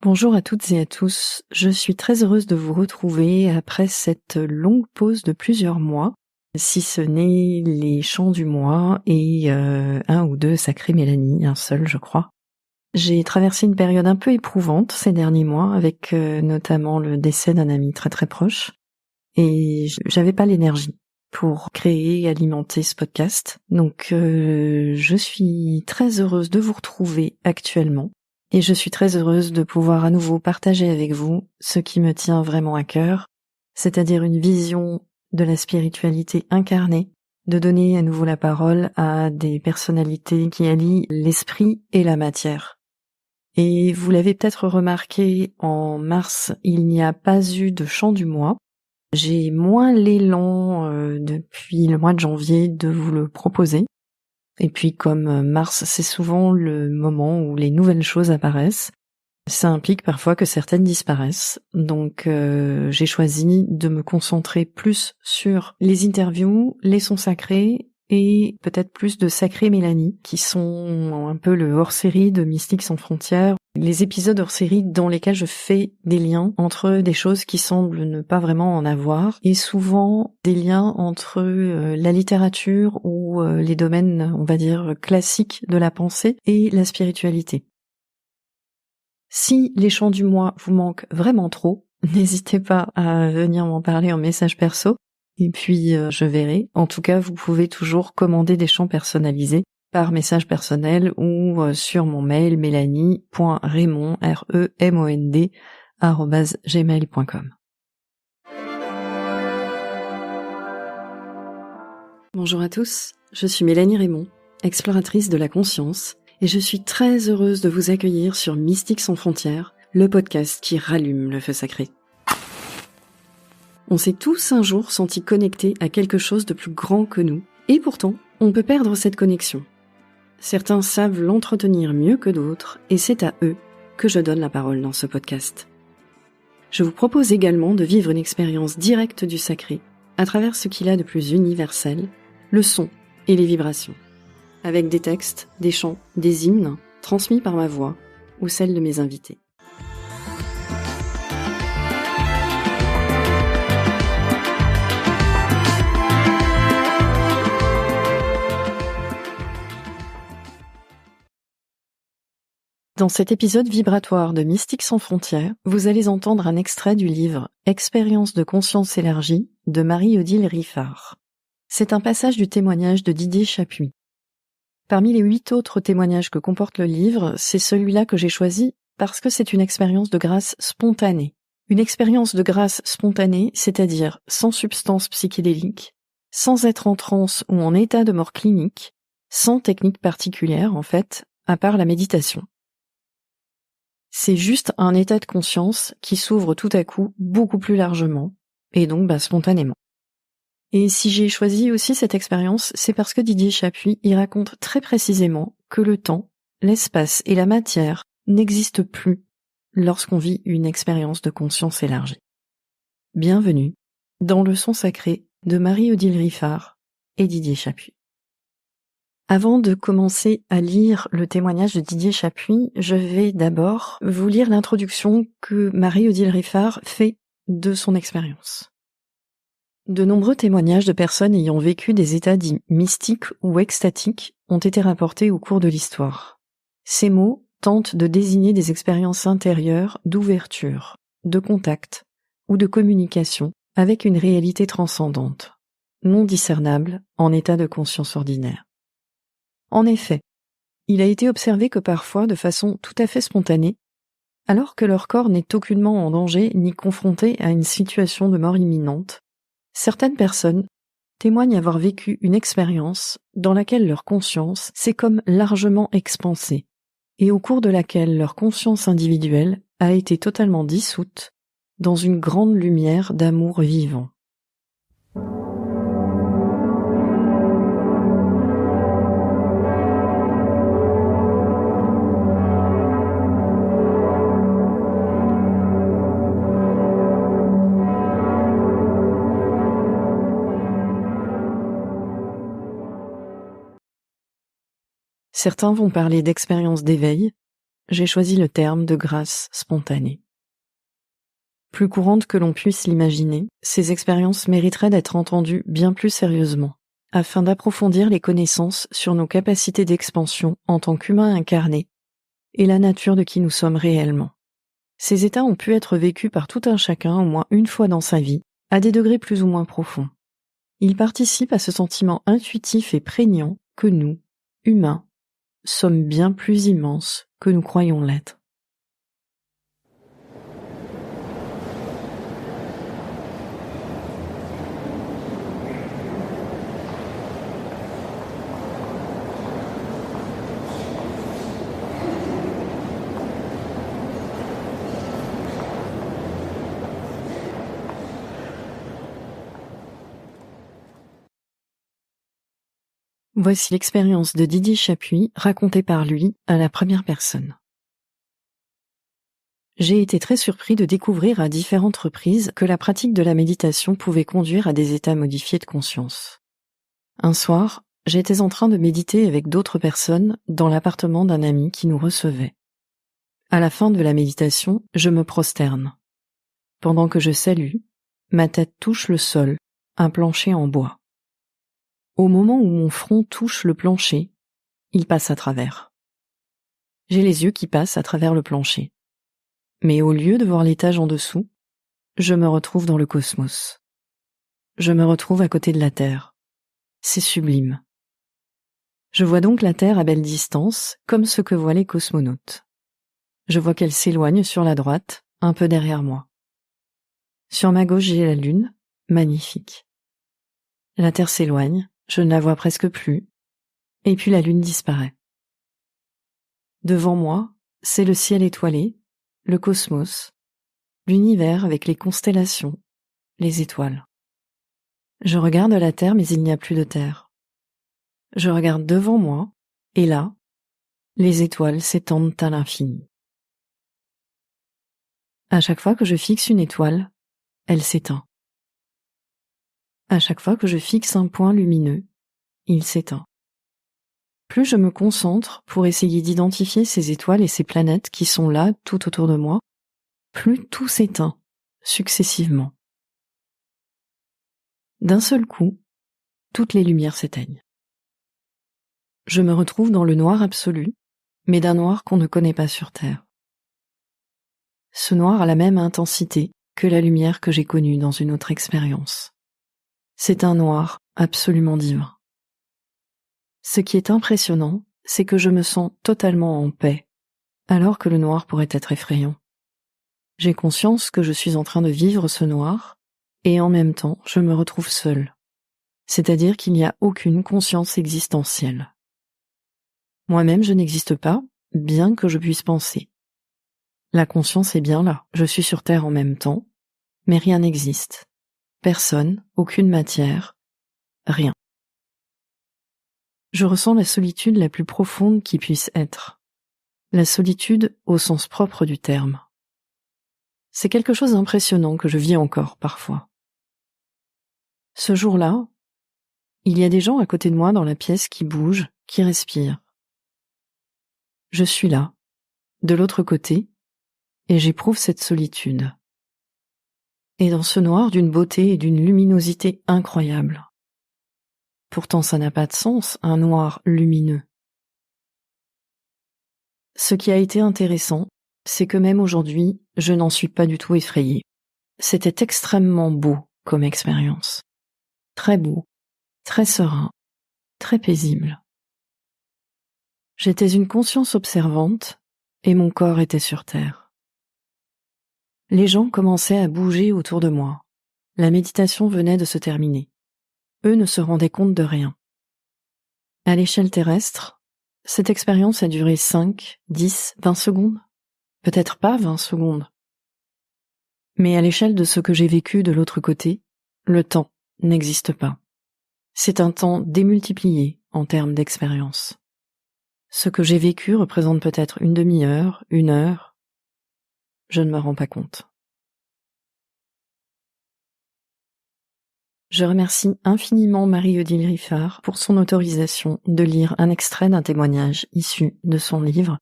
Bonjour à toutes et à tous, je suis très heureuse de vous retrouver après cette longue pause de plusieurs mois, si ce n'est les chants du mois et un ou deux sacrés Mélanie, un seul je crois. J'ai traversé une période un peu éprouvante ces derniers mois avec notamment le décès d'un ami très très proche et j'avais pas l'énergie pour créer et alimenter ce podcast. Donc je suis très heureuse de vous retrouver actuellement. Et je suis très heureuse de pouvoir à nouveau partager avec vous ce qui me tient vraiment à cœur, c'est-à-dire une vision de la spiritualité incarnée, de donner à nouveau la parole à des personnalités qui allient l'esprit et la matière. Et vous l'avez peut-être remarqué, en mars, il n'y a pas eu de chant du mois. J'ai moins l'élan depuis le mois de janvier de vous le proposer. Et puis comme mars, c'est souvent le moment où les nouvelles choses apparaissent, ça implique parfois que certaines disparaissent. Donc j'ai choisi de me concentrer plus sur les interviews, les sons sacrés et peut-être plus de Sacré Mélanie, qui sont un peu le hors-série de Mystiques sans frontières. Les épisodes hors-série dans lesquels je fais des liens entre des choses qui semblent ne pas vraiment en avoir, et souvent des liens entre la littérature ou les domaines, on va dire, classiques de la pensée et la spiritualité. Si les chants du mois vous manquent vraiment trop, n'hésitez pas à venir m'en parler en message perso, et puis je verrai. En tout cas, vous pouvez toujours commander des chants personnalisés par message personnel ou sur mon mail mélanie.raymond, REMOND, @gmail.com. Bonjour à tous, je suis Mélanie Raymond, exploratrice de la conscience, et je suis très heureuse de vous accueillir sur Mystiques sans frontières, le podcast qui rallume le feu sacré. On s'est tous un jour sentis connectés à quelque chose de plus grand que nous, et pourtant, on peut perdre cette connexion. Certains savent l'entretenir mieux que d'autres, et c'est à eux que je donne la parole dans ce podcast. Je vous propose également de vivre une expérience directe du sacré, à travers ce qu'il a de plus universel, le son et les vibrations, avec des textes, des chants, des hymnes, transmis par ma voix ou celle de mes invités. Dans cet épisode vibratoire de Mystiques sans frontières, vous allez entendre un extrait du livre « Expérience de conscience élargie » de Marie-Odile Riffard. C'est un passage du témoignage de Didier Chapuis. Parmi les 8 autres témoignages que comporte le livre, c'est celui-là que j'ai choisi parce que c'est une expérience de grâce spontanée. Une expérience de grâce spontanée, c'est-à-dire sans substance psychédélique, sans être en transe ou en état de mort clinique, sans technique particulière en fait, à part la méditation. C'est juste un état de conscience qui s'ouvre tout à coup beaucoup plus largement, et donc spontanément. Et si j'ai choisi aussi cette expérience, c'est parce que Didier Chapuis y raconte très précisément que le temps, l'espace et la matière n'existent plus lorsqu'on vit une expérience de conscience élargie. Bienvenue dans le son sacré de Marie-Odile Riffard et Didier Chapuis. Avant de commencer à lire le témoignage de Didier Chapuis, je vais d'abord vous lire l'introduction que Marie-Odile Riffard fait de son expérience. De nombreux témoignages de personnes ayant vécu des états dits mystiques ou extatiques ont été rapportés au cours de l'histoire. Ces mots tentent de désigner des expériences intérieures d'ouverture, de contact ou de communication avec une réalité transcendante, non discernable en état de conscience ordinaire. En effet, il a été observé que parfois, de façon tout à fait spontanée, alors que leur corps n'est aucunement en danger ni confronté à une situation de mort imminente, certaines personnes témoignent avoir vécu une expérience dans laquelle leur conscience s'est comme largement expansée, et au cours de laquelle leur conscience individuelle a été totalement dissoute dans une grande lumière d'amour vivant. Certains vont parler d'expériences d'éveil, j'ai choisi le terme de grâce spontanée. Plus courantes que l'on puisse l'imaginer, ces expériences mériteraient d'être entendues bien plus sérieusement, afin d'approfondir les connaissances sur nos capacités d'expansion en tant qu'humains incarnés et la nature de qui nous sommes réellement. Ces états ont pu être vécus par tout un chacun au moins une fois dans sa vie, à des degrés plus ou moins profonds. Ils participent à ce sentiment intuitif et prégnant que nous, humains, sommes bien plus immenses que nous croyons l'être. Voici l'expérience de Didier Chapuis racontée par lui à la première personne. J'ai été très surpris de découvrir à différentes reprises que la pratique de la méditation pouvait conduire à des états modifiés de conscience. Un soir, j'étais en train de méditer avec d'autres personnes dans l'appartement d'un ami qui nous recevait. À la fin de la méditation, je me prosterne. Pendant que je salue, ma tête touche le sol, un plancher en bois. Au moment où mon front touche le plancher, il passe à travers. J'ai les yeux qui passent à travers le plancher. Mais au lieu de voir l'étage en dessous, je me retrouve dans le cosmos. Je me retrouve à côté de la Terre. C'est sublime. Je vois donc la Terre à belle distance, comme ce que voient les cosmonautes. Je vois qu'elle s'éloigne sur la droite, un peu derrière moi. Sur ma gauche, j'ai la Lune, magnifique. La Terre s'éloigne, je ne la vois presque plus, et puis la Lune disparaît. Devant moi, c'est le ciel étoilé, le cosmos, l'univers avec les constellations, les étoiles. Je regarde la Terre, mais il n'y a plus de Terre. Je regarde devant moi, et là, les étoiles s'étendent à l'infini. À chaque fois que je fixe une étoile, elle s'éteint. À chaque fois que je fixe un point lumineux, il s'éteint. Plus je me concentre pour essayer d'identifier ces étoiles et ces planètes qui sont là tout autour de moi, plus tout s'éteint, successivement. D'un seul coup, toutes les lumières s'éteignent. Je me retrouve dans le noir absolu, mais d'un noir qu'on ne connaît pas sur Terre. Ce noir a la même intensité que la lumière que j'ai connue dans une autre expérience. C'est un noir absolument divin. Ce qui est impressionnant, c'est que je me sens totalement en paix, alors que le noir pourrait être effrayant. J'ai conscience que je suis en train de vivre ce noir, et en même temps, je me retrouve seule. C'est-à-dire qu'il n'y a aucune conscience existentielle. Moi-même, je n'existe pas, bien que je puisse penser. La conscience est bien là, je suis sur Terre en même temps, mais rien n'existe. Personne, aucune matière, rien. Je ressens la solitude la plus profonde qui puisse être. La solitude au sens propre du terme. C'est quelque chose d'impressionnant que je vis encore parfois. Ce jour-là, il y a des gens à côté de moi dans la pièce qui bougent, qui respirent. Je suis là, de l'autre côté, et j'éprouve cette solitude. Et dans ce noir d'une beauté et d'une luminosité incroyable. Pourtant ça n'a pas de sens, un noir lumineux. Ce qui a été intéressant, c'est que même aujourd'hui, je n'en suis pas du tout effrayée. C'était extrêmement beau comme expérience. Très beau, très serein, très paisible. J'étais une conscience observante et mon corps était sur Terre. Les gens commençaient à bouger autour de moi. La méditation venait de se terminer. Eux ne se rendaient compte de rien. À l'échelle terrestre, cette expérience a duré 5, 10, 20 secondes. Peut-être pas 20 secondes. Mais à l'échelle de ce que j'ai vécu de l'autre côté, le temps n'existe pas. C'est un temps démultiplié en termes d'expérience. Ce que j'ai vécu représente peut-être une demi-heure, 1 heure. Je ne me rends pas compte. Je remercie infiniment Marie-Odile Riffard pour son autorisation de lire un extrait d'un témoignage issu de son livre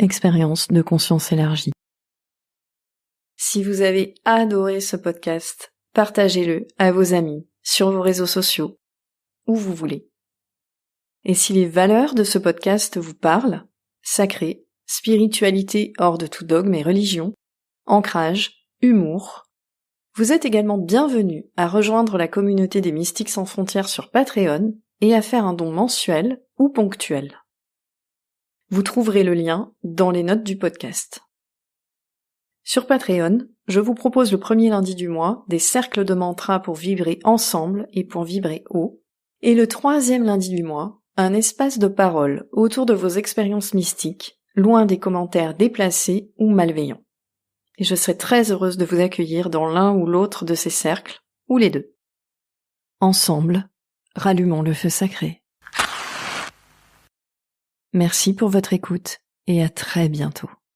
expérience de conscience élargie. Si vous avez adoré ce podcast, partagez-le à vos amis, sur vos réseaux sociaux, où vous voulez. Et si les valeurs de ce podcast vous parlent, sacré, spiritualité hors de tout dogme et religion, ancrage, humour, vous êtes également bienvenus à rejoindre la communauté des Mystiques sans frontières sur Patreon et à faire un don mensuel ou ponctuel. Vous trouverez le lien dans les notes du podcast. Sur Patreon, je vous propose le premier lundi du mois des cercles de mantras pour vibrer ensemble et pour vibrer haut, et le troisième lundi du mois, un espace de parole autour de vos expériences mystiques, loin des commentaires déplacés ou malveillants. Et je serai très heureuse de vous accueillir dans l'un ou l'autre de ces cercles, ou les deux. Ensemble, rallumons le feu sacré. Merci pour votre écoute et à très bientôt.